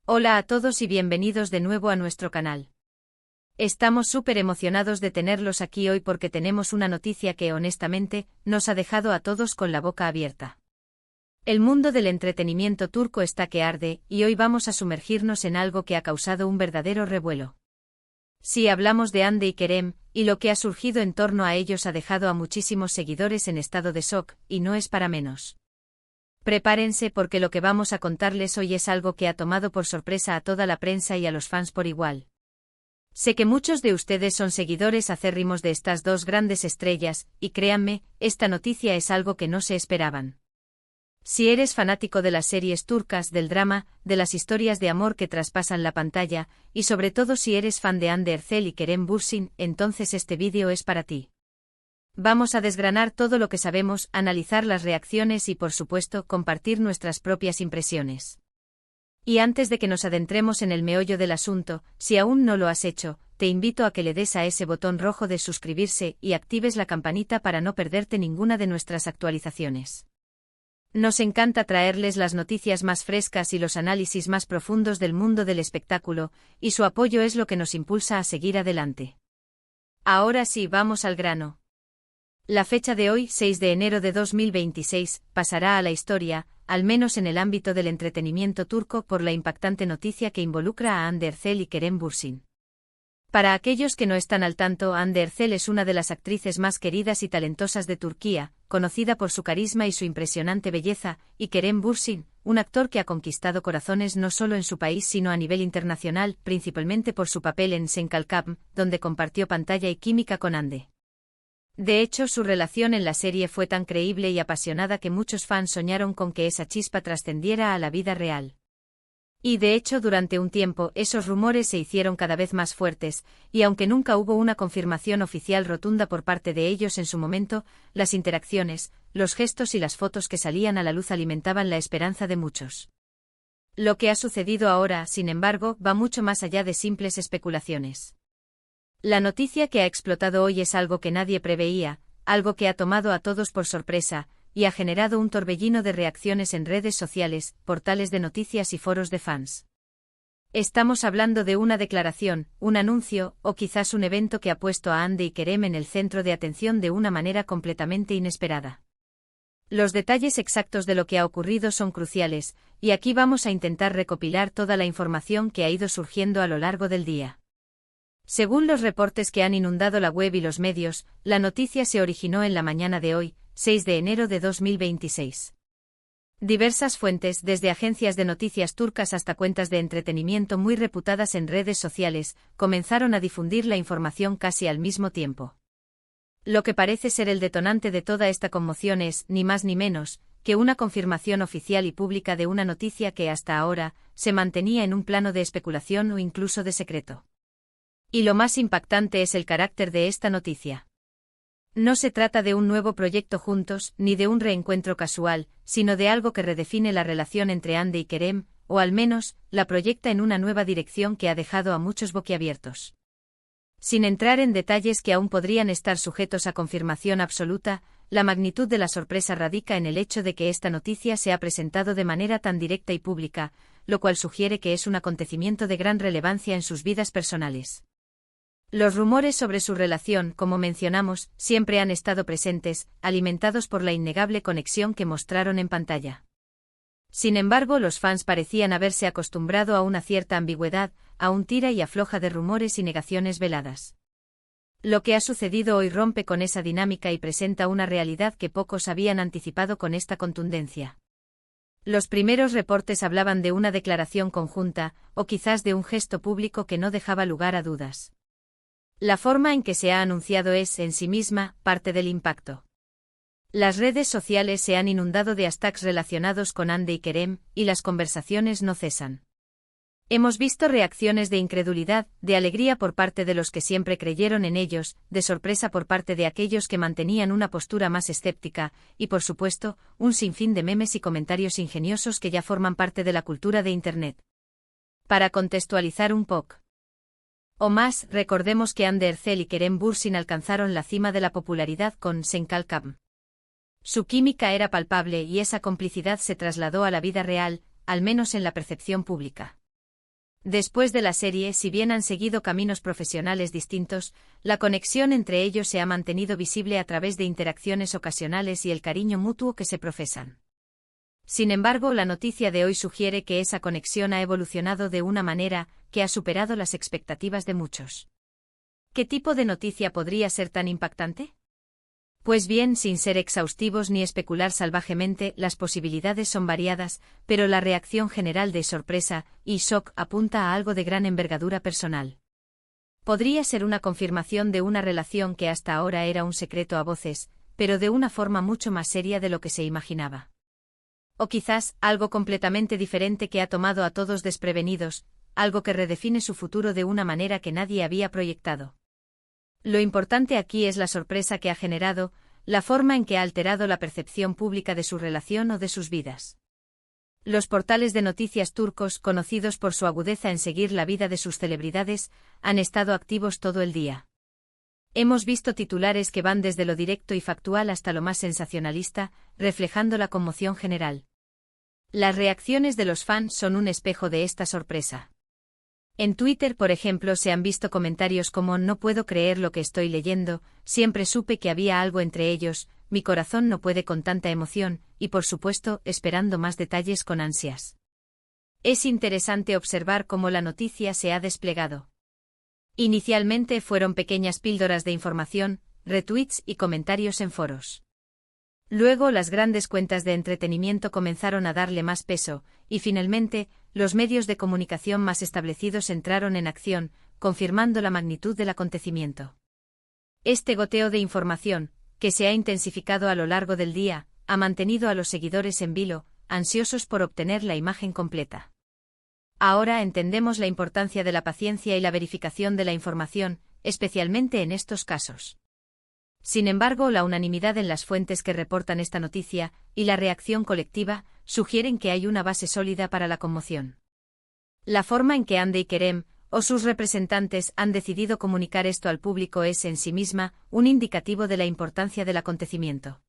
Hola a todos y bienvenidos de nuevo a nuestro canal. Estamos súper emocionados de tenerlos aquí hoy porque tenemos una noticia que honestamente nos ha dejado a todos con la boca abierta. El mundo del entretenimiento turco está que arde y hoy vamos a sumergirnos en algo que ha causado un verdadero revuelo. Si hablamos de Hande y Kerem, y lo que ha surgido en torno a ellos ha dejado a muchísimos seguidores en estado de shock, y no es para menos. Prepárense porque lo que vamos a contarles hoy es algo que ha tomado por sorpresa a toda la prensa y a los fans por igual. Sé que muchos de ustedes son seguidores acérrimos de estas dos grandes estrellas, y créanme, esta noticia es algo que no se esperaban. Si eres fanático de las series turcas, del drama, de las historias de amor que traspasan la pantalla, y sobre todo si eres fan de Hande Erçel y Kerem Bürsin, entonces este vídeo es para ti. Vamos a desgranar todo lo que sabemos, analizar las reacciones y por supuesto compartir nuestras propias impresiones. Y antes de que nos adentremos en el meollo del asunto, si aún no lo has hecho, te invito a que le des a ese botón rojo de suscribirse y actives la campanita para no perderte ninguna de nuestras actualizaciones. Nos encanta traerles las noticias más frescas y los análisis más profundos del mundo del espectáculo, y su apoyo es lo que nos impulsa a seguir adelante. Ahora sí, vamos al grano. La fecha de hoy, 6 de enero de 2026, pasará a la historia, al menos en el ámbito del entretenimiento turco por la impactante noticia que involucra a Hande Erçel y Kerem Bürsin. Para aquellos que no están al tanto, Hande Erçel es una de las actrices más queridas y talentosas de Turquía, conocida por su carisma y su impresionante belleza, y Kerem Bürsin, un actor que ha conquistado corazones no solo en su país sino a nivel internacional, principalmente por su papel en Sen Kalkam, donde compartió pantalla y química con Hande. De hecho, su relación en la serie fue tan creíble y apasionada que muchos fans soñaron con que esa chispa trascendiera a la vida real. Y de hecho, durante un tiempo, esos rumores se hicieron cada vez más fuertes, y aunque nunca hubo una confirmación oficial rotunda por parte de ellos en su momento, las interacciones, los gestos y las fotos que salían a la luz alimentaban la esperanza de muchos. Lo que ha sucedido ahora, sin embargo, va mucho más allá de simples especulaciones. La noticia que ha explotado hoy es algo que nadie preveía, algo que ha tomado a todos por sorpresa, y ha generado un torbellino de reacciones en redes sociales, portales de noticias y foros de fans. Estamos hablando de una declaración, un anuncio, o quizás un evento que ha puesto a Hande y Kerem en el centro de atención de una manera completamente inesperada. Los detalles exactos de lo que ha ocurrido son cruciales, y aquí vamos a intentar recopilar toda la información que ha ido surgiendo a lo largo del día. Según los reportes que han inundado la web y los medios, la noticia se originó en la mañana de hoy, 6 de enero de 2026. Diversas fuentes, desde agencias de noticias turcas hasta cuentas de entretenimiento muy reputadas en redes sociales, comenzaron a difundir la información casi al mismo tiempo. Lo que parece ser el detonante de toda esta conmoción es, ni más ni menos, que una confirmación oficial y pública de una noticia que hasta ahora se mantenía en un plano de especulación o incluso de secreto. Y lo más impactante es el carácter de esta noticia. No se trata de un nuevo proyecto juntos, ni de un reencuentro casual, sino de algo que redefine la relación entre Hande y Kerem, o al menos, la proyecta en una nueva dirección que ha dejado a muchos boquiabiertos. Sin entrar en detalles que aún podrían estar sujetos a confirmación absoluta, la magnitud de la sorpresa radica en el hecho de que esta noticia se ha presentado de manera tan directa y pública, lo cual sugiere que es un acontecimiento de gran relevancia en sus vidas personales. Los rumores sobre su relación, como mencionamos, siempre han estado presentes, alimentados por la innegable conexión que mostraron en pantalla. Sin embargo, los fans parecían haberse acostumbrado a una cierta ambigüedad, a un tira y afloja de rumores y negaciones veladas. Lo que ha sucedido hoy rompe con esa dinámica y presenta una realidad que pocos habían anticipado con esta contundencia. Los primeros reportes hablaban de una declaración conjunta, o quizás de un gesto público que no dejaba lugar a dudas. La forma en que se ha anunciado es, en sí misma, parte del impacto. Las redes sociales se han inundado de hashtags relacionados con Hande y Kerem, y las conversaciones no cesan. Hemos visto reacciones de incredulidad, de alegría por parte de los que siempre creyeron en ellos, de sorpresa por parte de aquellos que mantenían una postura más escéptica, y por supuesto, un sinfín de memes y comentarios ingeniosos que ya forman parte de la cultura de Internet. Para contextualizar un poco o más, recordemos que Hande Erçel y Kerem Bürsin alcanzaron la cima de la popularidad con Sen Kalkam. Su química era palpable y esa complicidad se trasladó a la vida real, al menos en la percepción pública. Después de la serie, si bien han seguido caminos profesionales distintos, la conexión entre ellos se ha mantenido visible a través de interacciones ocasionales y el cariño mutuo que se profesan. Sin embargo, la noticia de hoy sugiere que esa conexión ha evolucionado de una manera que ha superado las expectativas de muchos. ¿Qué tipo de noticia podría ser tan impactante? Pues bien, sin ser exhaustivos ni especular salvajemente, las posibilidades son variadas, pero la reacción general de sorpresa y shock apunta a algo de gran envergadura personal. Podría ser una confirmación de una relación que hasta ahora era un secreto a voces, pero de una forma mucho más seria de lo que se imaginaba. O quizás, algo completamente diferente que ha tomado a todos desprevenidos, algo que redefine su futuro de una manera que nadie había proyectado. Lo importante aquí es la sorpresa que ha generado, la forma en que ha alterado la percepción pública de su relación o de sus vidas. Los portales de noticias turcos, conocidos por su agudeza en seguir la vida de sus celebridades, han estado activos todo el día. Hemos visto titulares que van desde lo directo y factual hasta lo más sensacionalista, reflejando la conmoción general. Las reacciones de los fans son un espejo de esta sorpresa. En Twitter, por ejemplo, se han visto comentarios como «No puedo creer lo que estoy leyendo, siempre supe que había algo entre ellos, mi corazón no puede con tanta emoción», y por supuesto, esperando más detalles con ansias. Es interesante observar cómo la noticia se ha desplegado. Inicialmente fueron pequeñas píldoras de información, retweets y comentarios en foros. Luego las grandes cuentas de entretenimiento comenzaron a darle más peso, y finalmente, los medios de comunicación más establecidos entraron en acción, confirmando la magnitud del acontecimiento. Este goteo de información, que se ha intensificado a lo largo del día, ha mantenido a los seguidores en vilo, ansiosos por obtener la imagen completa. Ahora entendemos la importancia de la paciencia y la verificación de la información, especialmente en estos casos. Sin embargo, la unanimidad en las fuentes que reportan esta noticia, y la reacción colectiva, sugieren que hay una base sólida para la conmoción. La forma en que Hande y Kerem, o sus representantes, han decidido comunicar esto al público es en sí misma un indicativo de la importancia del acontecimiento.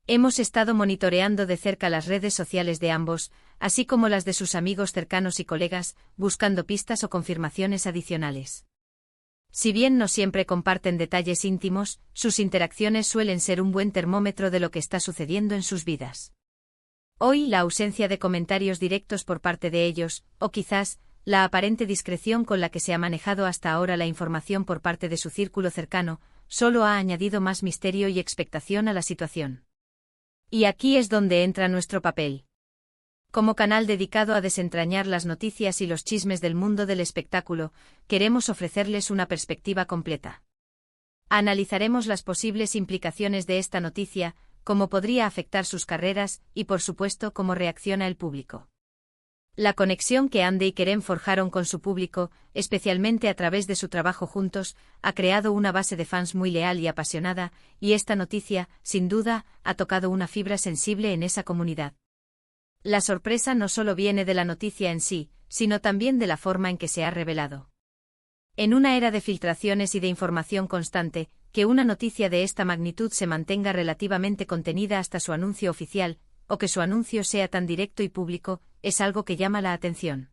Hemos estado monitoreando de cerca las redes sociales de ambos, así como las de sus amigos cercanos y colegas, buscando pistas o confirmaciones adicionales. Si bien no siempre comparten detalles íntimos, sus interacciones suelen ser un buen termómetro de lo que está sucediendo en sus vidas. Hoy, la ausencia de comentarios directos por parte de ellos, o quizás, la aparente discreción con la que se ha manejado hasta ahora la información por parte de su círculo cercano, solo ha añadido más misterio y expectación a la situación. Y aquí es donde entra nuestro papel. Como canal dedicado a desentrañar las noticias y los chismes del mundo del espectáculo, queremos ofrecerles una perspectiva completa. Analizaremos las posibles implicaciones de esta noticia, cómo podría afectar sus carreras y, por supuesto, cómo reacciona el público. La conexión que Hande y Kerem forjaron con su público, especialmente a través de su trabajo juntos, ha creado una base de fans muy leal y apasionada, y esta noticia, sin duda, ha tocado una fibra sensible en esa comunidad. La sorpresa no solo viene de la noticia en sí, sino también de la forma en que se ha revelado. En una era de filtraciones y de información constante, que una noticia de esta magnitud se mantenga relativamente contenida hasta su anuncio oficial, o que su anuncio sea tan directo y público, es algo que llama la atención.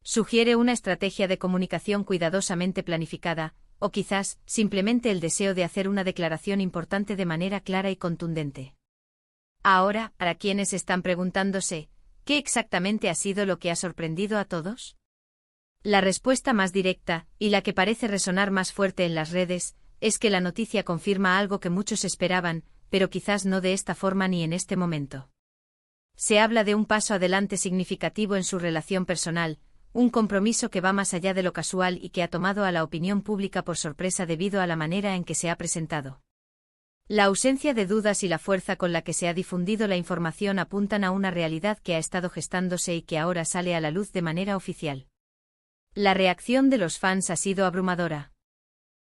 Sugiere una estrategia de comunicación cuidadosamente planificada, o quizás, simplemente el deseo de hacer una declaración importante de manera clara y contundente. Ahora, para quienes están preguntándose, ¿qué exactamente ha sido lo que ha sorprendido a todos? La respuesta más directa, y la que parece resonar más fuerte en las redes, es que la noticia confirma algo que muchos esperaban, pero quizás no de esta forma ni en este momento. Se habla de un paso adelante significativo en su relación personal, un compromiso que va más allá de lo casual y que ha tomado a la opinión pública por sorpresa debido a la manera en que se ha presentado. La ausencia de dudas y la fuerza con la que se ha difundido la información apuntan a una realidad que ha estado gestándose y que ahora sale a la luz de manera oficial. La reacción de los fans ha sido abrumadora.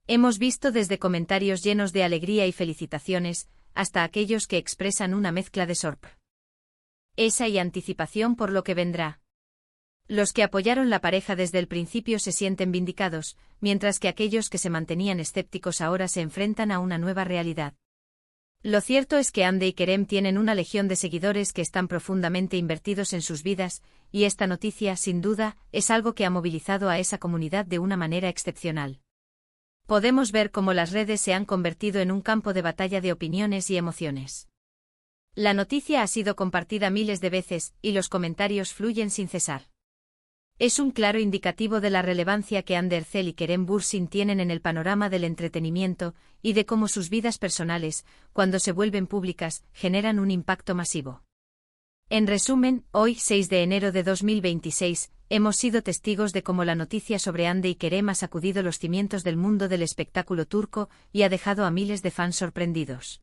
Hemos visto desde comentarios llenos de alegría y felicitaciones, hasta aquellos que expresan una mezcla de sorpresa y anticipación por lo que vendrá. Los que apoyaron la pareja desde el principio se sienten vindicados, mientras que aquellos que se mantenían escépticos ahora se enfrentan a una nueva realidad. Lo cierto es que Hande y Kerem tienen una legión de seguidores que están profundamente invertidos en sus vidas, y esta noticia, sin duda, es algo que ha movilizado a esa comunidad de una manera excepcional. Podemos ver cómo las redes se han convertido en un campo de batalla de opiniones y emociones. La noticia ha sido compartida miles de veces, y los comentarios fluyen sin cesar. Es un claro indicativo de la relevancia que Hande Erçel y Kerem Bürsin tienen en el panorama del entretenimiento, y de cómo sus vidas personales, cuando se vuelven públicas, generan un impacto masivo. En resumen, hoy, 6 de enero de 2026, hemos sido testigos de cómo la noticia sobre Hande y Kerem ha sacudido los cimientos del mundo del espectáculo turco y ha dejado a miles de fans sorprendidos.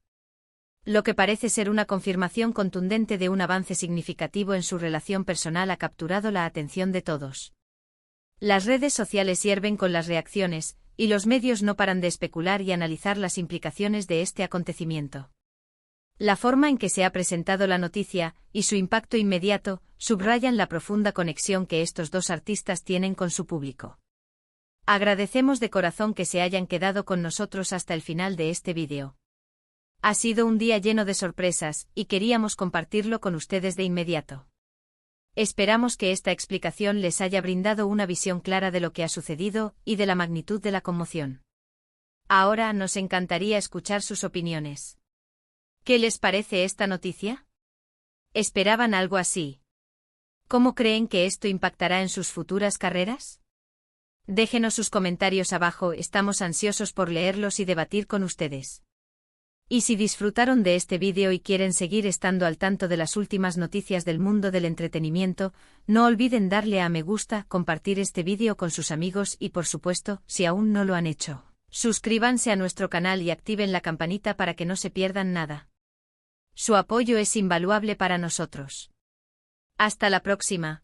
Lo que parece ser una confirmación contundente de un avance significativo en su relación personal ha capturado la atención de todos. Las redes sociales hierven con las reacciones, y los medios no paran de especular y analizar las implicaciones de este acontecimiento. La forma en que se ha presentado la noticia, y su impacto inmediato, subrayan la profunda conexión que estos dos artistas tienen con su público. Agradecemos de corazón que se hayan quedado con nosotros hasta el final de este vídeo. Ha sido un día lleno de sorpresas, y queríamos compartirlo con ustedes de inmediato. Esperamos que esta explicación les haya brindado una visión clara de lo que ha sucedido, y de la magnitud de la conmoción. Ahora nos encantaría escuchar sus opiniones. ¿Qué les parece esta noticia? ¿Esperaban algo así? ¿Cómo creen que esto impactará en sus futuras carreras? Déjenos sus comentarios abajo, estamos ansiosos por leerlos y debatir con ustedes. Y si disfrutaron de este vídeo y quieren seguir estando al tanto de las últimas noticias del mundo del entretenimiento, no olviden darle a me gusta, compartir este vídeo con sus amigos y por supuesto, si aún no lo han hecho, suscríbanse a nuestro canal y activen la campanita para que no se pierdan nada. Su apoyo es invaluable para nosotros. Hasta la próxima.